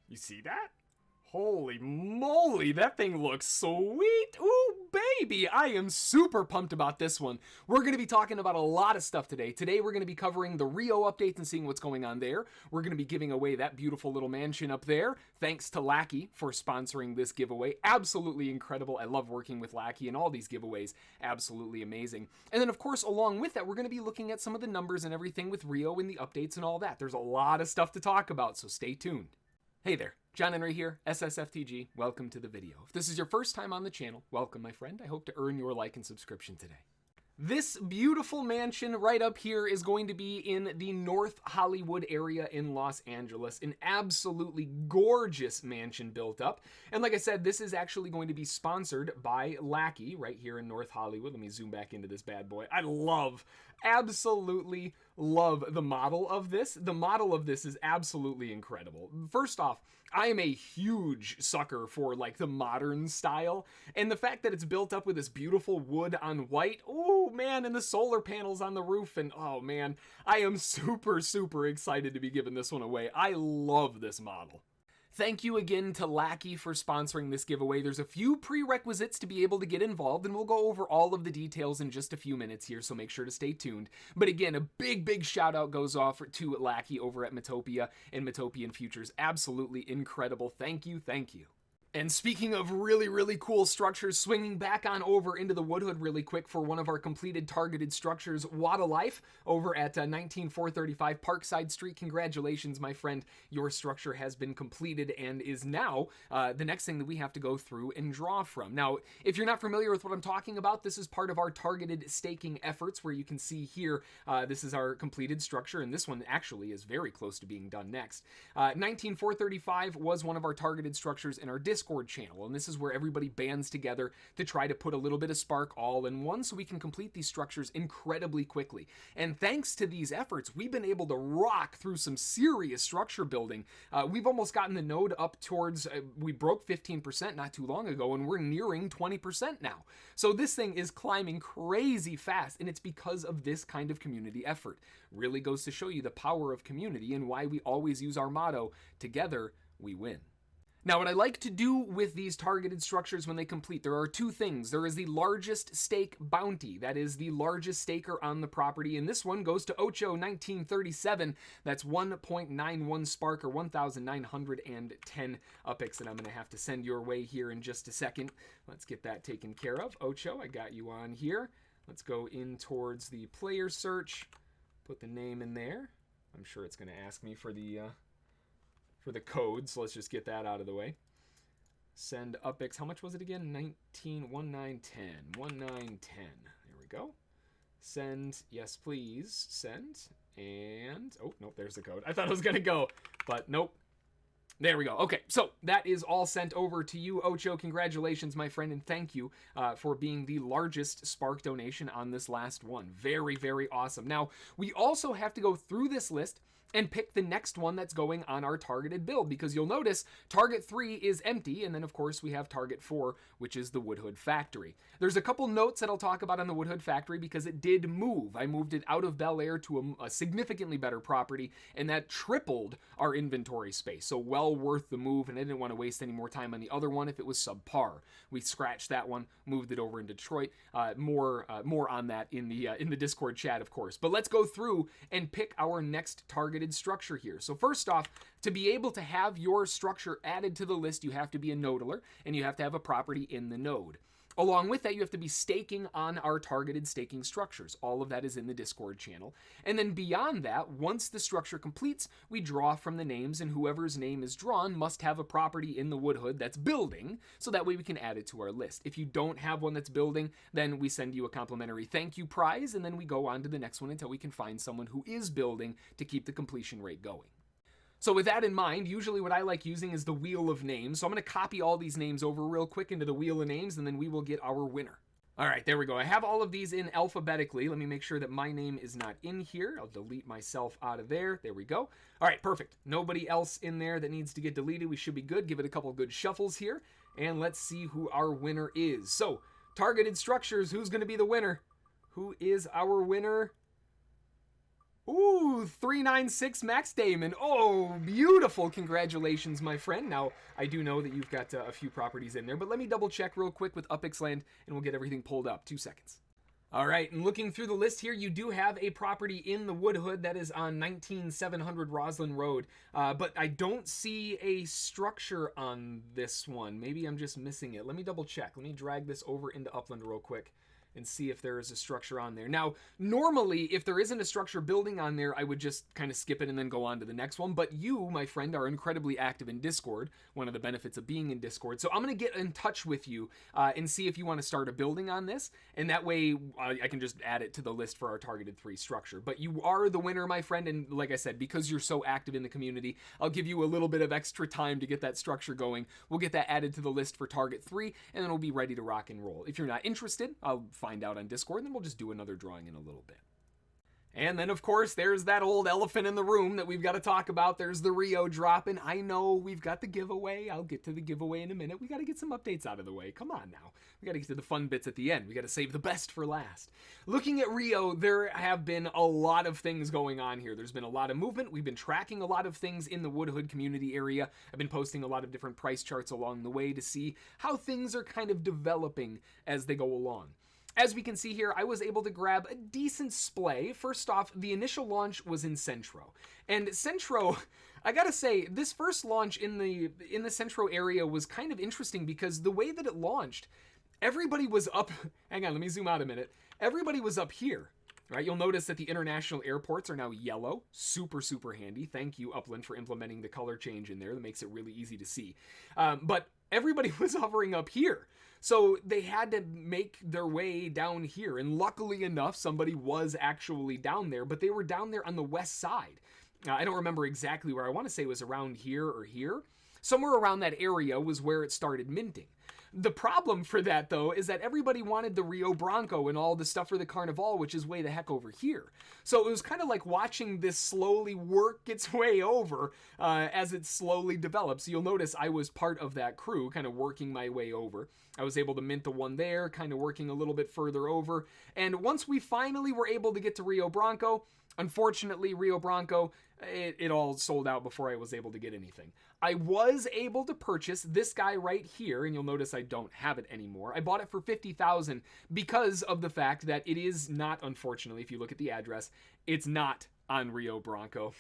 You see that? Holy moly, that thing looks sweet. Ooh, baby, I am super pumped about this one. We're going to be talking about a lot of stuff today. Today, we're going to be covering the Rio updates and seeing what's going on there. We're going to be giving away that beautiful little mansion up there. Thanks to Lakhe for sponsoring this giveaway. Absolutely incredible. I love working with Lakhe and all these giveaways. Absolutely amazing. And then, of course, along with that, we're going to be looking at some of the numbers and everything with Rio and the updates and all that. There's a lot of stuff to talk about, so stay tuned. Hey there, John Henry here, ssftg. Welcome to the video. If this is your first time on the channel, welcome my friend. I hope to earn your like and subscription today. This beautiful mansion right up here is going to be in the North Hollywood area in Los Angeles. An absolutely gorgeous mansion built up. And like I said, this is actually going to be sponsored by Lakhe right here in North Hollywood. Let me zoom back into this bad boy. Absolutely love the model of this. The model of this is absolutely incredible. First off, I am a huge sucker for like the modern style, and the fact that it's built up with this beautiful wood on white, oh man, and the solar panels on the roof, and oh man, I am super excited to be giving this one away. I love this model. Thank you again to Lakhe for sponsoring this giveaway. There's a few prerequisites to be able to get involved, and we'll go over all of the details in just a few minutes here, so make sure to stay tuned. But again, a big shout out goes off to Lakhe over at Metopia and Metopian Futures. Absolutely incredible. Thank you. And speaking of really cool structures, swinging back on over into the Woodhood really quick for one of our completed targeted structures, Water Life, over at 19435 Parkside Street. Congratulations, my friend. Your structure has been completed and is now the next thing that we have to go through and draw from. Now, if you're not familiar with what I'm talking about, this is part of our targeted staking efforts, where you can see here, this is our completed structure, and this one actually is very close to being done next. 19435 was one of our targeted structures in our Discord channel, and this is where everybody bands together to try to put a little bit of spark all in one so we can complete these structures incredibly quickly. And thanks to these efforts, we've been able to rock through some serious structure building. We've almost gotten the node up towards, we broke 15% not too long ago, and we're nearing 20% now. So this thing is climbing crazy fast, and it's because of this kind of community effort. Really goes to show you the power of community and why we always use our motto, together we win. Now, what I like to do with these targeted structures when they complete, there are two things. There is the largest stake bounty. That is the largest staker on the property, and this one goes to Ocho 1937. That's 1.91 spark, or 1,910 UPIX that I'm going to have to send your way here in just a second. Let's get that taken care of. Ocho, I got you on here. Let's go in towards the player search, put the name in there. I'm sure it's going to ask me for the code, so let's just get that out of the way. Send UPIX. How much was it again? 1910. 1910. There we go. Send. Yes, please. Send. And oh nope, there's the code. I thought it was gonna go, but nope. There we go. Okay, so that is all sent over to you, Ocho. Congratulations, my friend, and thank you for being the largest Spark donation on this last one. Very awesome. Now, we also have to go through this list and pick the next one that's going on our targeted build, because you'll notice target 3 is empty, and then of course we have target 4, which is the Woodhood Factory. There's a couple notes that I'll talk about on the Woodhood Factory because it did move. I moved it out of Bel Air to a significantly better property, and that tripled our inventory space, so well worth the move, and I didn't want to waste any more time on the other one if it was subpar. We scratched that one, moved it over in Detroit. More on that in the Discord chat, of course. But let's go through and pick our next targeted structure here. So first off, to be able to have your structure added to the list, you have to be a nodeler, and you have to have a property in the node. Along with that, you have to be staking on our targeted staking structures. All of that is in the Discord channel. And then beyond that, once the structure completes, we draw from the names, and whoever's name is drawn must have a property in the Woodhood that's building, so that way we can add it to our list. If you don't have one that's building, then we send you a complimentary thank you prize, and then we go on to the next one until we can find someone who is building to keep the completion rate going. So with that in mind, usually what I like using is the wheel of names. So I'm going to copy all these names over real quick into the wheel of names, and then we will get our winner. All right, there we go. I have all of these in alphabetically. Let me make sure that my name is not in here. I'll delete myself out of there. There we go. All right, perfect. Nobody else in there that needs to get deleted. We should be good. Give it a couple good shuffles here, and let's see who our winner is. So, targeted structures, who's going to be the winner? Who is our winner? Ooh, 396 Max Damon. Oh, beautiful. Congratulations, my friend. Now, I do know that you've got a few properties in there, but let me double check real quick with Upixland and we'll get everything pulled up. 2 seconds. All right, and looking through the list here, you do have a property in the Woodhood that is on 19700 Roslyn Road, but I don't see a structure on this one. Maybe I'm just missing it. Let me double check. Let me drag this over into Upland real quick and see if there is a structure on there. Now, normally, if there isn't a structure building on there, I would just kind of skip it and then go on to the next one. But you, my friend, are incredibly active in Discord, one of the benefits of being in Discord. So I'm going to get in touch with you and see if you want to start a building on this. And that way, I can just add it to the list for our targeted 3 structure. But you are the winner, my friend. And like I said, because you're so active in the community, I'll give you a little bit of extra time to get that structure going. We'll get that added to the list for target 3, and then we'll be ready to rock and roll. If you're not interested, I'll find out on Discord, and then we'll just do another drawing in a little bit. And then, of course, there's that old elephant in the room that we've got to talk about. There's the Rio drop, and I know we've got the giveaway. I'll get to the giveaway in a minute. We got to get some updates out of the way. Come on now. We got to get to the fun bits at the end. We got to save the best for last. Looking at Rio, there have been a lot of things going on here. There's been a lot of movement. We've been tracking a lot of things in the Woodhood community area. I've been posting a lot of different price charts along the way to see how things are kind of developing as they go along. As we can see here, I was able to grab a decent splay. First off, the initial launch was in Centro. And Centro, I gotta say, this first launch in the Centro area was kind of interesting because the way that it launched, everybody was up, hang on, let me zoom out a minute. Everybody was up here, right? You'll notice that the international airports are now yellow. Super, super handy. Thank you, Upland, for implementing the color change in there. That makes it really easy to see. But everybody was hovering up here. So they had to make their way down here. And luckily enough, somebody was actually down there, but they were down there on the west side. I don't remember exactly where. I want to say it was around here or here. Somewhere around that area was where it started minting. The problem for that, though, is that everybody wanted the Rio Bronco and all the stuff for the Carnival, which is way the heck over here. So it was kind of like watching this slowly work its way over as it slowly develops. So you'll notice I was part of that crew, kind of working my way over. I was able to mint the one there, kind of working a little bit further over. And once we finally were able to get to Rio Bronco, unfortunately, Rio Bronco, it all sold out before I was able to get anything. I was able to purchase this guy right here, and you'll notice I don't have it anymore. I bought it for $50,000 because of the fact that it is not, unfortunately, if you look at the address, it's not on Rio Bronco.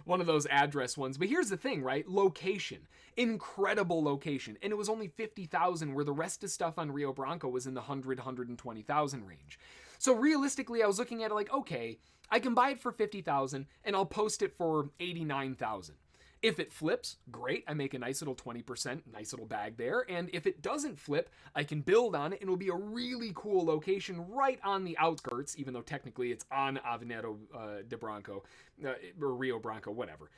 One of those address ones. But here's the thing, right? Location. Incredible location. And it was only $50,000, where the rest of stuff on Rio Bronco was in the $100,000-$120,000 range. So realistically, I was looking at it like, okay, I can buy it for $50,000 and I'll post it for $89,000. If it flips, great. I make a nice little 20%, nice little bag there. And if it doesn't flip, I can build on it and it'll be a really cool location right on the outskirts, even though technically it's on Avenida de Bronco, or Rio Bronco, whatever.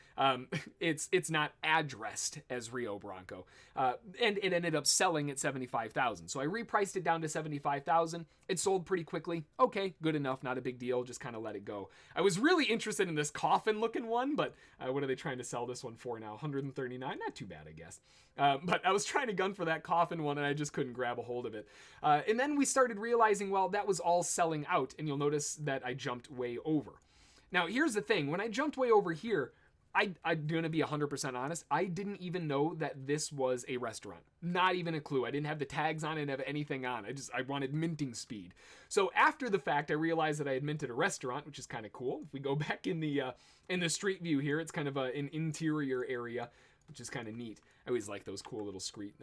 It's not addressed as Rio Bronco. And it ended up selling at $75,000. So I repriced it down to $75,000. It sold pretty quickly. Okay, good enough, not a big deal. Just kind of let it go. I was really interested in this coffin looking one, but what are they trying to sell this one for now? $139? Not too bad, I guess. But I was trying to gun for that coffin one and I just couldn't grab a hold of it. And then we started realizing, well, that was all selling out, and you'll notice that I jumped way over. Now, here's the thing. When I jumped way over here, I'm going to be 100% honest, I didn't even know that this was a restaurant. Not even a clue. I didn't have the tags on it, have anything on. I wanted minting speed. So after the fact, I realized that I had minted a restaurant, which is kind of cool. If we go back in the street view here, it's kind of an interior area, which is kind of neat. I always like those cool little street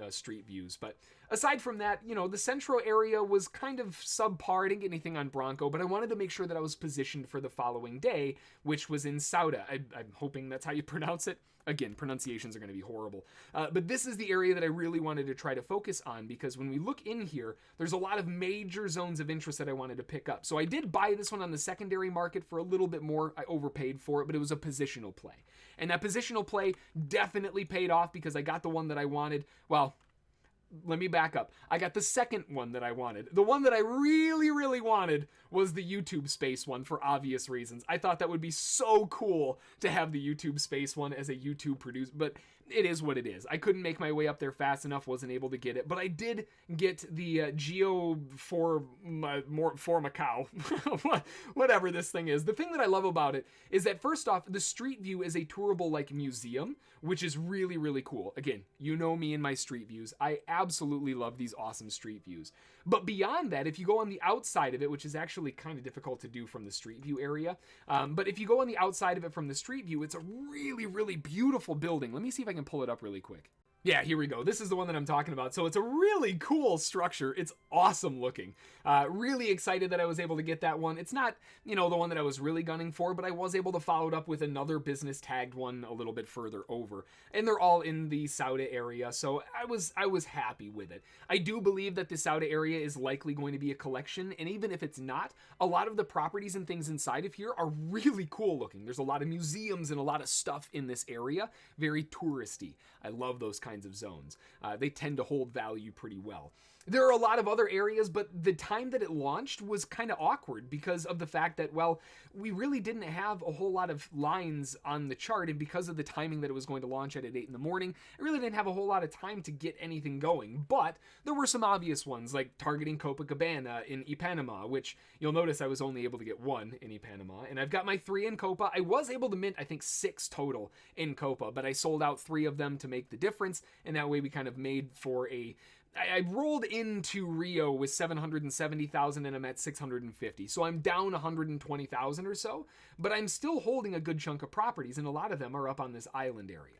views. But aside from that, you know, the Centro area was kind of subpar. I didn't get anything on Bronco, but I wanted to make sure that I was positioned for the following day, which was in Sauda. I'm hoping that's how you pronounce it. Again, pronunciations are going to be horrible. But this is the area that I really wanted to try to focus on, because when we look in here, there's a lot of major zones of interest that I wanted to pick up. So I did buy this one on the secondary market for a little bit more. I overpaid for it, but it was a positional play. And that positional play definitely paid off because I got the one that I wanted. Well, let me back up. I got the second one that I wanted. The one that I really, really wanted was the YouTube space one for obvious reasons. I thought that would be so cool to have the YouTube space one as a YouTube producer, but it is what it is. I couldn't make my way up there fast enough, wasn't able to get it, but I did get the Geo for Macau, whatever this thing is. The thing that I love about it is that first off, the street view is a tourable like museum, which is really, really cool. Again, you know me and my street views. I absolutely love these awesome street views. But beyond that, if you go on the outside of it, which is actually kind of difficult to do from the street view area, but if you go on the outside of it from the street view, it's a really, really beautiful building. Let me see if I can pull it up really quick. Yeah, here we go. This is the one that I'm talking about. So it's a really cool structure. It's awesome looking. Really excited that I was able to get that one. It's not, the one that I was really gunning for, but I was able to follow it up with another business tagged one a little bit further over. And they're all in the Sauda area, so I was happy with it. I do believe that the Sauda area is likely going to be a collection, and even if it's not, a lot of the properties and things inside of here are really cool looking. There's a lot of museums and a lot of stuff in this area. Very touristy. I love those kinds of zones. They tend to hold value pretty well. There are a lot of other areas, but the time that it launched was kind of awkward because of the fact that, well, we really didn't have a whole lot of lines on the chart, and because of the timing that it was going to launch at 8 in the morning, I really didn't have a whole lot of time to get anything going. But there were some obvious ones, like targeting Copacabana in Ipanema, which you'll notice I was only able to get 1 in Ipanema, and I've got my 3 in Copa. I was able to mint, I think, 6 total in Copa, but I sold out 3 of them to make the difference, and that way we kind of made for I rolled into Rio with 770,000 and I'm at 650. So I'm down 120,000 or so, but I'm still holding a good chunk of properties, and a lot of them are up on this island area.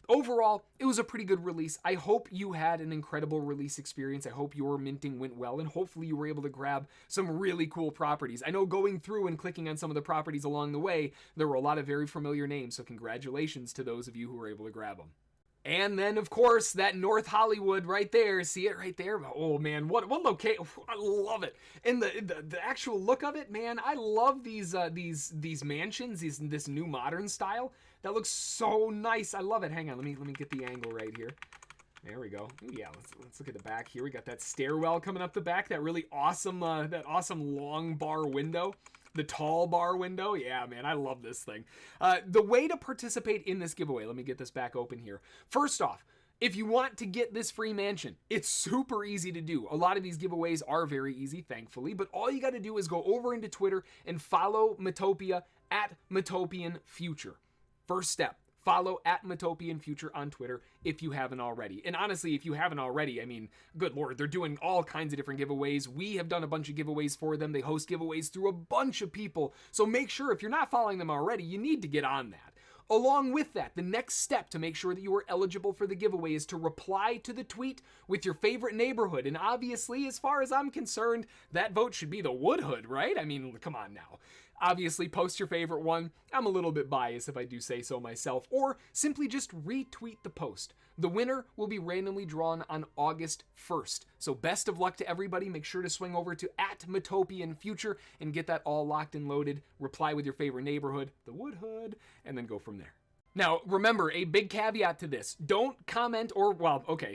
Overall, it was a pretty good release. I hope you had an incredible release experience. I hope your minting went well, and hopefully you were able to grab some really cool properties. I know going through and clicking on some of the properties along the way, there were a lot of very familiar names, so congratulations to those of you who were able to grab them. And then, of course, that North Hollywood right there. See it right there? Oh, man, what location. I love it. And the actual look of it, man, I love these mansions, this new modern style. That looks so nice. I love it. Hang on, let me get the angle right here. There we go. Ooh, yeah, let's look at the back here. We got that stairwell coming up the back, that really awesome, long bar window. The tall bar window. Yeah, man, I love this thing. The way to participate in this giveaway, let me get this back open here. First off, if you want to get this free mansion, it's super easy to do. A lot of these giveaways are very easy, thankfully, but all you got to do is go over into Twitter and follow Metopia at metopianfuture. First step. Follow at metopianfuture on Twitter if you haven't already. And honestly, if you haven't already, I mean, good Lord, they're doing all kinds of different giveaways. We have done a bunch of giveaways for them. They host giveaways through a bunch of people. So make sure, if you're not following them already, you need to get on that. Along with that, the next step to make sure that you are eligible for the giveaway is to reply to the tweet with your favorite neighborhood. And obviously, as far as I'm concerned, that vote should be the Wood Hood, right? I mean, come on now. Obviously, post your favorite one. I'm a little bit biased if I do say so myself, or simply just retweet the post. The winner will be randomly drawn on August 1st. So best of luck to everybody. Make sure to swing over to @metopianfuture and get that all locked and loaded. Reply with your favorite neighborhood, the Wood Hood, and then go from there. Now, remember, a big caveat to this. Don't comment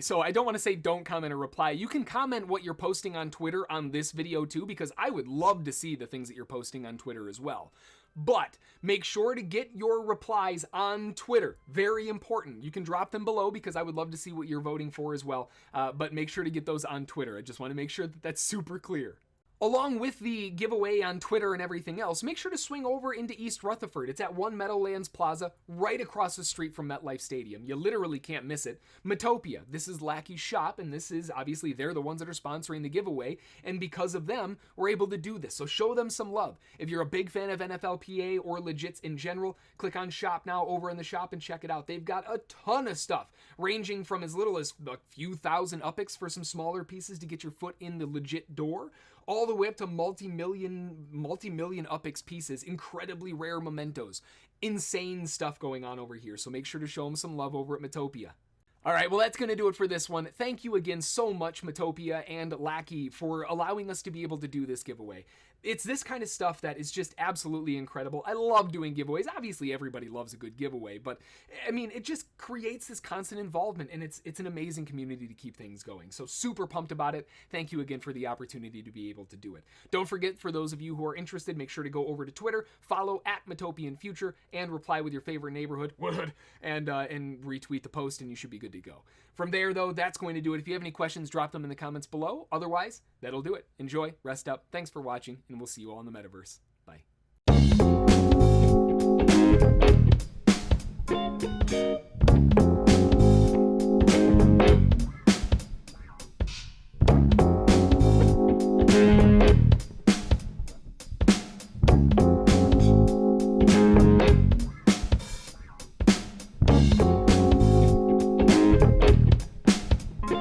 so I don't want to say don't comment or reply. You can comment what you're posting on Twitter on this video too, because I would love to see the things that you're posting on Twitter as well. But make sure to get your replies on Twitter. Very important. You can drop them below because I would love to see what you're voting for as well. But make sure to get those on Twitter. I just want to make sure that that's super clear. Along with the giveaway on Twitter and everything else, make sure to swing over into East Rutherford. It's at One Meadowlands Plaza, right across the street from MetLife Stadium. You literally can't miss it. Metopia, this is Lackey's shop, and this is, obviously, they're the ones that are sponsoring the giveaway, and because of them, we're able to do this. So show them some love. If you're a big fan of NFLPA or Legits in general, click on Shop Now over in the shop and check it out. They've got a ton of stuff, ranging from as little as a few thousand upics for some smaller pieces to get your foot in the legit door, all the way up to multi-million upics pieces, incredibly rare mementos. Insane stuff going on over here, so make sure to show them some love over at Metopia. All right, well, that's going to do it for this one. Thank you again so much, Metopia and Lackey, for allowing us to be able to do this giveaway. It's this kind of stuff that is just absolutely incredible. I love doing giveaways. Obviously, everybody loves a good giveaway, but I mean, it just creates this constant involvement, and it's an amazing community to keep things going. So super pumped about it. Thank you again for the opportunity to be able to do it. Don't forget, for those of you who are interested, make sure to go over to Twitter, follow @metopianfuture, and reply with your favorite neighborhood, and retweet the post, and you should be good to go. From there, though, that's going to do it. If you have any questions, drop them in the comments below. Otherwise, that'll do it. Enjoy, rest up. Thanks for watching, and we'll see you all in the metaverse.